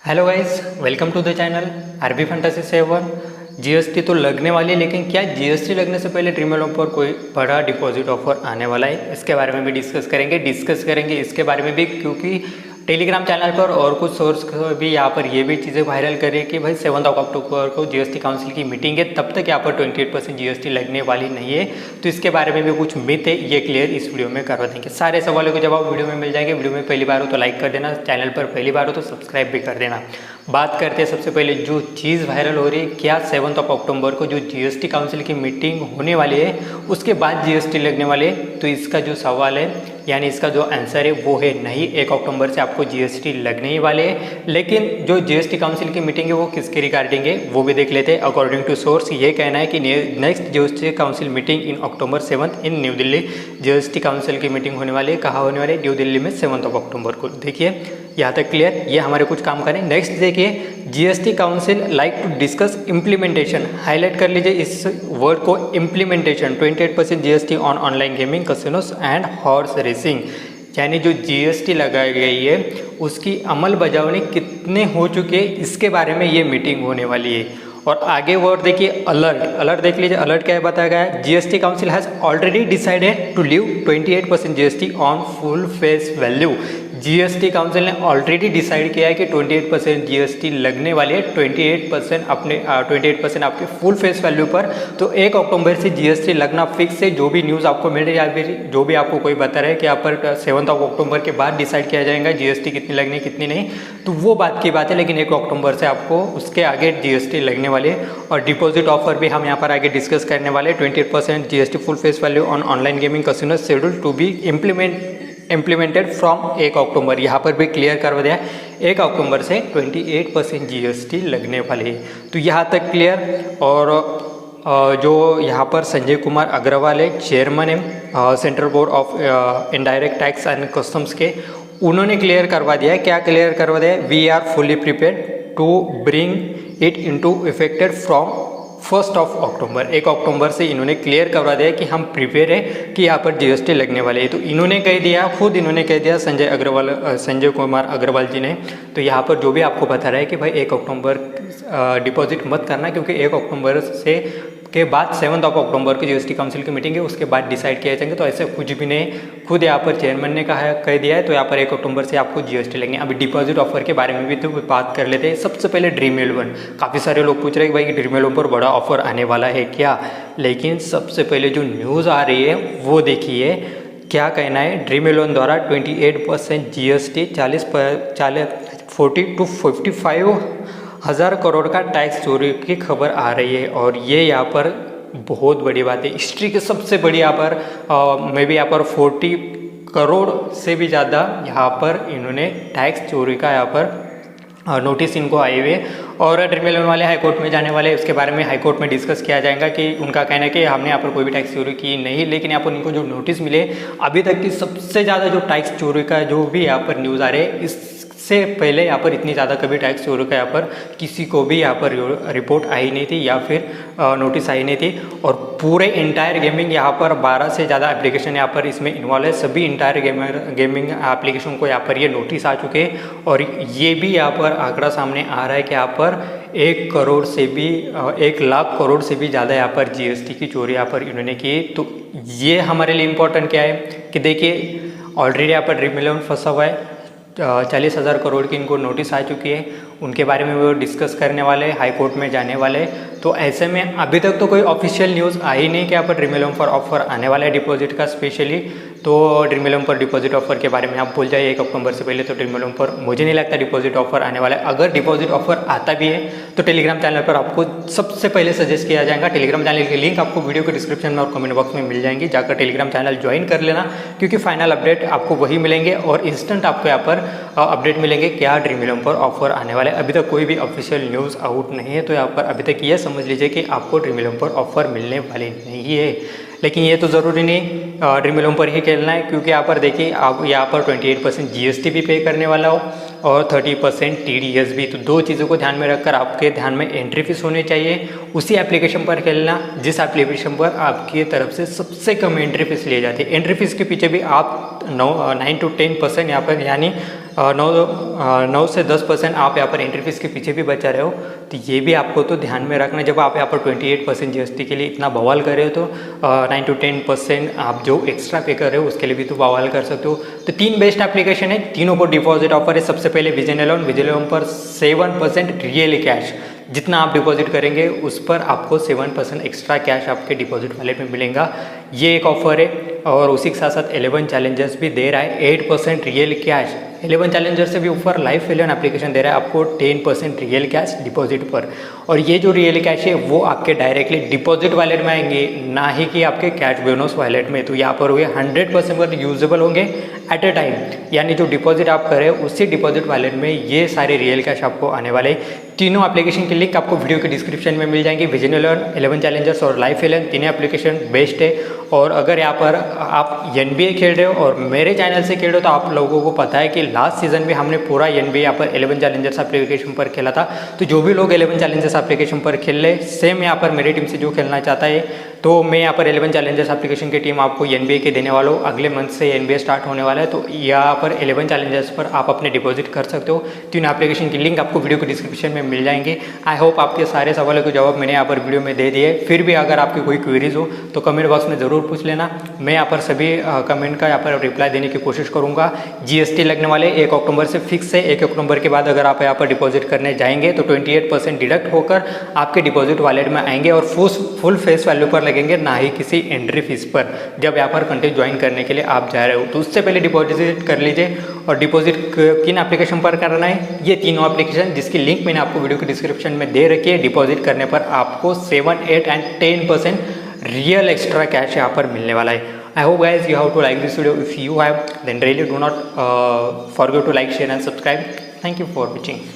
Hello guys, welcome to the channel RB fantasy 7। GST तो लगने वाली है, लेकिन क्या जीएसटी लगने से पहले ड्रीम लोन पर कोई बड़ा डिपॉजिट ऑफर आने वाला है? इसके बारे में भी डिस्कस करेंगे इसके बारे में भी, क्योंकि टेलीग्राम चैनल पर और कुछ सोर्स भी यहाँ पर ये भी चीज़ें वायरल कर रही है कि भाई 7 अक्टूबर को जीएसटी काउंसिल की मीटिंग है, तब तक यहाँ पर 28% जीएसटी लगने वाली नहीं है। तो इसके बारे में भी कुछ मिथ है, ये क्लियर इस वीडियो में करवा देंगे। सारे सवालों के जवाब वीडियो में मिल जाएंगे। वीडियो में पहली बार हो तो लाइक कर देना, चैनल पर पहली बार हो तो सब्सक्राइब भी कर देना। बात करते हैं सबसे पहले जो चीज़ वायरल हो रही है, क्या 7 अक्टूबर को जो जीएसटी काउंसिल की मीटिंग होने वाली है उसके बाद जीएसटी लगने वाली है? तो इसका जो सवाल है यानी इसका जो आंसर है वो है नहीं, 1 अक्टूबर से आपको जीएसटी लगने ही वाले हैं। लेकिन जो जीएसटी काउंसिल की मीटिंग है वो किसके रिगार्डिंग है वो भी देख लेते हैं। अकॉर्डिंग टू सोर्स ये कहना है कि next GST council meeting in October 7 in new Delhi. GST council की मीटिंग होने वाली है, कहाँ होने वाली है? न्यू दिल्ली में 7 अक्टूबर को। देखिए यहाँ तक क्लियर, ये हमारे कुछ काम करें। नेक्स्ट देखिए, GST council like to discuss implementation. Highlight कर लीजिए इस वर्ड को, implementation. 28% GST on online gaming, casinos and horse racing. यानी जो जीएसटी लगाई गई है उसकी अमल बजावनी कितने हो चुके हैं, इसके बारे में ये मीटिंग होने वाली है। और आगे वर्ड देखिए, अलर्ट देख लीजिए। अलर्ट क्या है बताया गया है? GST council has already decided to leave 28% GST on full face value. GST council ने ऑलरेडी डिसाइड किया है कि 28% जीएसटी लगने वाली है, 28% आपके फुल फेस वैल्यू पर। तो 1 अक्टूबर से जीएसटी लगना फिक्स है। जो भी न्यूज़ आपको मिल रही है या फिर जो भी आपको कोई बता रहा है कि यहाँ पर 7 अक्टूबर के बाद डिसाइड किया जाएगा जीएसटी कितनी लगनी कितनी नहीं, तो वो बात की बात है। लेकिन 1 अक्टूबर से आपको उसके आगे जीएसटी लगने वाली है। और डिपॉजिट ऑफर भी हम यहाँ पर आगे डिस्कस करने वाले हैं। 28% GST full face value on online gaming casino schedule to be implemented from 1 October. यहाँ पर भी क्लियर करवा दिया, 1 अक्टूबर से 28% जीएसटी लगने वाली है। तो यहाँ तक क्लियर। और जो यहाँ पर संजय कुमार अग्रवाल है, चेयरमैन है central board of indirect tax and customs के, उन्होंने क्लियर करवा दिया है। क्या क्लियर करवा दिया है? We are fully prepared to bring it into effected from 1 October. 1 अक्टूबर से इन्होंने क्लियर करवा दिया कि हम प्रिपेयर है कि यहाँ पर जीएसटी लगने वाले है। तो इन्होंने कह दिया, खुद इन्होंने कह दिया, संजय कुमार अग्रवाल जी ने। तो यहाँ पर जो भी आपको बता रहा है कि भाई 1 अक्टूबर डिपॉजिट मत करना, क्योंकि 1 अक्टूबर से के बाद 7 अक्टूबर की जीएसटी काउंसिल की मीटिंग है, उसके बाद डिसाइड किया जाएंगे। तो ऐसे कुछ भी नहीं, खुद यहाँ पर चेयरमैन ने कह दिया है। तो यहाँ पर 1 अक्टूबर से आपको जीएसटी लगेंगे। अभी डिपॉजिट ऑफर के बारे में भी तो बात कर लेते हैं। सबसे पहले ड्रीम 11, काफ़ी सारे लोग पूछ रहे हैं कि भाई ड्रीम 11 पर बड़ा ऑफर आने वाला है क्या? लेकिन सबसे पहले जो न्यूज़ आ रही है वो देखिए, क्या कहना है ड्रीम 11 द्वारा 28% जीएसटी 40 to 55 हज़ार करोड़ का टैक्स चोरी की खबर आ रही है। और ये यहाँ पर बहुत बड़ी बात है, हिस्ट्री की सबसे बड़ी यहाँ पर मे बी यहाँ पर 40 करोड़ से भी ज़्यादा यहाँ पर इन्होंने टैक्स चोरी का यहाँ पर नोटिस इनको आए हुए। और ड्रीम 11 वाले हाई कोर्ट में जाने वाले, उसके बारे में हाई कोर्ट में डिस्कस किया जाएगा कि उनका कहना है कि हमने यहाँ पर कोई भी टैक्स चोरी की नहीं। लेकिन यहाँ पर उनको जो नोटिस मिले, अभी तक की सबसे ज़्यादा जो टैक्स चोरी का जो भी यहाँ पर न्यूज़ आ रहे हैं, इससे पहले यहाँ पर इतनी ज़्यादा कभी टैक्स चोरी का यहाँ पर किसी को भी यहाँ पर रिपोर्ट आई नहीं थी या फिर नोटिस आई नहीं थी। और पूरे इंटायर गेमिंग यहाँ पर 12 से ज़्यादा एप्लीकेशन यहाँ पर इसमें इन्वॉल्व है। सभी इंटायर गेमिंग एप्लीकेशन को यहाँ पर ये नोटिस आ चुके हैं। और ये भी यहाँ पर आंकड़ा सामने आ रहा है कि यहाँ पर 1 करोड़ से भी 1 लाख करोड़ से भी ज़्यादा यहाँ पर जीएसटी की चोरी यहाँ पर इन्होंने की। तो ये हमारे लिए इम्पोर्टेंट क्या है कि देखिए, ऑलरेडी यहाँ पर ड्रीम 11 फंसा हुआ है। 40,000 करोड़ की इनको नोटिस आ चुकी है, उनके बारे में वो डिस्कस करने वाले, हाई कोर्ट में जाने वाले। तो ऐसे में अभी तक तो कोई ऑफिशियल न्यूज़ आई नहीं कि यहाँ पर ड्रीम 11 पर ऑफर आने वाला है डिपॉजिट का स्पेशली। तो ड्रीम 11 पर डिपॉजिट ऑफर के बारे में आप भूल जाइए। 1 अक्टूबर से पहले तो ड्रीम 11 पर मुझे नहीं लगता डिपॉजिट ऑफर आने वाला है। अगर डिपॉजिट ऑफर आता भी है तो टेलीग्राम चैनल पर आपको सबसे पहले सजेस्ट किया जाएगा। टेलीग्राम चैनल की लिंक आपको वीडियो के डिस्क्रिप्शन में और कमेंट बॉक्स में मिल जाएंगी, जाकर टेलीग्राम चैनल ज्वाइन कर लेना, क्योंकि फाइनल अपडेट आपको वही मिलेंगे और इंस्टेंट आपको यहाँ पर अपडेट मिलेंगे क्या ड्रीम 11 पर ऑफर आने वाला है। अभी तक कोई भी ऑफिशियल न्यूज़ आउट नहीं है, तो यहाँ पर अभी तक ये समझ लीजिए कि आपको ड्रीम 11 पर ऑफर मिलने वाली नहीं है। लेकिन ये तो ज़रूरी नहीं ड्रीम 11 पर ही खेलना है, क्योंकि यहाँ पर देखिए आप यहाँ पर 28% जीएसटी भी पे करने वाला हो और 30% टीडीएस भी। तो दो चीज़ों को ध्यान में रखकर आपके ध्यान में एंट्री फीस होनी चाहिए। उसी एप्लीकेशन पर खेलना जिस एप्लीकेशन पर आपकी तरफ से सबसे कम एंट्री फीस ली जाती है। एंट्री फीस के पीछे भी आप 9 to 10% यहाँ पर यानी 9 से 10% आप यहाँ पर एंट्री फीस के पीछे भी बचा रहे हो, तो ये भी आपको तो ध्यान में रखना। जब आप यहाँ पर 28% जीएसटी के लिए इतना बवाल कर रहे हो तो 9 to 10% आप जो एक्स्ट्रा पे कर रहे हो उसके लिए भी तो बवाल कर सकते हो। तो 3 बेस्ट एप्लीकेशन है, तीनों को डिपॉजिट ऑफर है। सबसे पहले विजन लोन पर 7% रियल कैश, जितना आप डिपॉजिट करेंगे उस पर आपको 7% एक्स्ट्रा कैश आपके डिपॉजिट वाले में मिलेगा। ये एक ऑफर है। और उसी के साथ साथ 11 चैलेंजर्स भी दे रहा है 8% रियल कैश। 11 चैलेंजर से भी ऊपर लाइफ एलियन एप्लीकेशन दे रहा है आपको 10% रियल कैश डिपॉजिट पर। और ये जो रियल कैश है वो आपके डायरेक्टली डिपॉजिट वॉलेट में आएंगे, ना ही कि आपके कैश बोनस वॉलेट में। तो यहाँ पर हुए 100% यूजेबल होंगे एट अ टाइम, यानी जो डिपॉजिट आप करें उसी डिपॉजिट वॉलेट में ये सारे रियल कैश आपको आने वाले हैं। तीनों एप्लीकेशन के लिंक आपको वीडियो के डिस्क्रिप्शन में मिल जाएंगे। विजन एलियन, 11 चैलेंजर्स और लाइफ एलियन, तीनों एप्लीकेशन बेस्ट है। और अगर यहाँ पर आप NBA खेल रहे हो और मेरे चैनल से खेल रहे हो तो आप लोगों को पता है कि लास्ट सीजन में हमने पूरा NBA यहाँ पर 11 चैलेंजर्स एप्लीकेशन पर खेला था। तो जो भी लोग 11 चैलेंजर्स एप्लीकेशन पर खेल रहे सेम यहाँ पर मेरी टीम से जो खेलना चाहता है, तो मैं यहाँ पर 11 चैलेंजर्स एप्लीकेशन की टीम आपको NBA के देने वाला हूँ। अगले मंथ से NBA स्टार्ट होने वाला है, तो यहाँ पर 11 चैलेंजर्स पर आप अपने डिपॉजिट कर सकते हो। तीन एप्लीकेशन की लिंक आपको वीडियो के डिस्क्रिप्शन में मिल जाएंगे। आई होप आपके सारे सवालों के जवाब मैंने यहाँ पर वीडियो में दे दिए। फिर भी अगर आपकी कोई क्वेरीज हो तो कमेंट बॉक्स में ज़रूर पूछ लेना। मैं यहाँ पर सभी कमेंट का यहाँ पर रिप्लाई देने की कोशिश करूँगा। GST लगने वाले 1 अक्टूबर से फिक्स है। 1 अक्टूबर के बाद अगर आप यहाँ पर डिपॉजिट करने जाएंगे तो 28% डिडक्ट होकर आपके डिपॉजिट वॉलेट में आएंगे और फुल फेस वैल्यू पर लगेंगे, ना ही किसी एंट्री फीस पर। जब यहाँ पर कंटेंट ज्वाइन करने के लिए आप जा रहे हो तो उससे पहले डिपॉजिट कर लीजिए। और डिपॉजिट किन एप्लीकेशन पर करना है, ये तीनों एप्लीकेशन जिसकी लिंक मैंने आपको वीडियो के डिस्क्रिप्शन में दे रखी है। डिपॉजिट करने पर आपको 7, 8 एंड 10% रियल एक्स्ट्रा कैश यहाँ पर मिलने वाला है। I hope guys you have to like this video. If you have, then really do not forget to like, share and subscribe. Thank you for watching.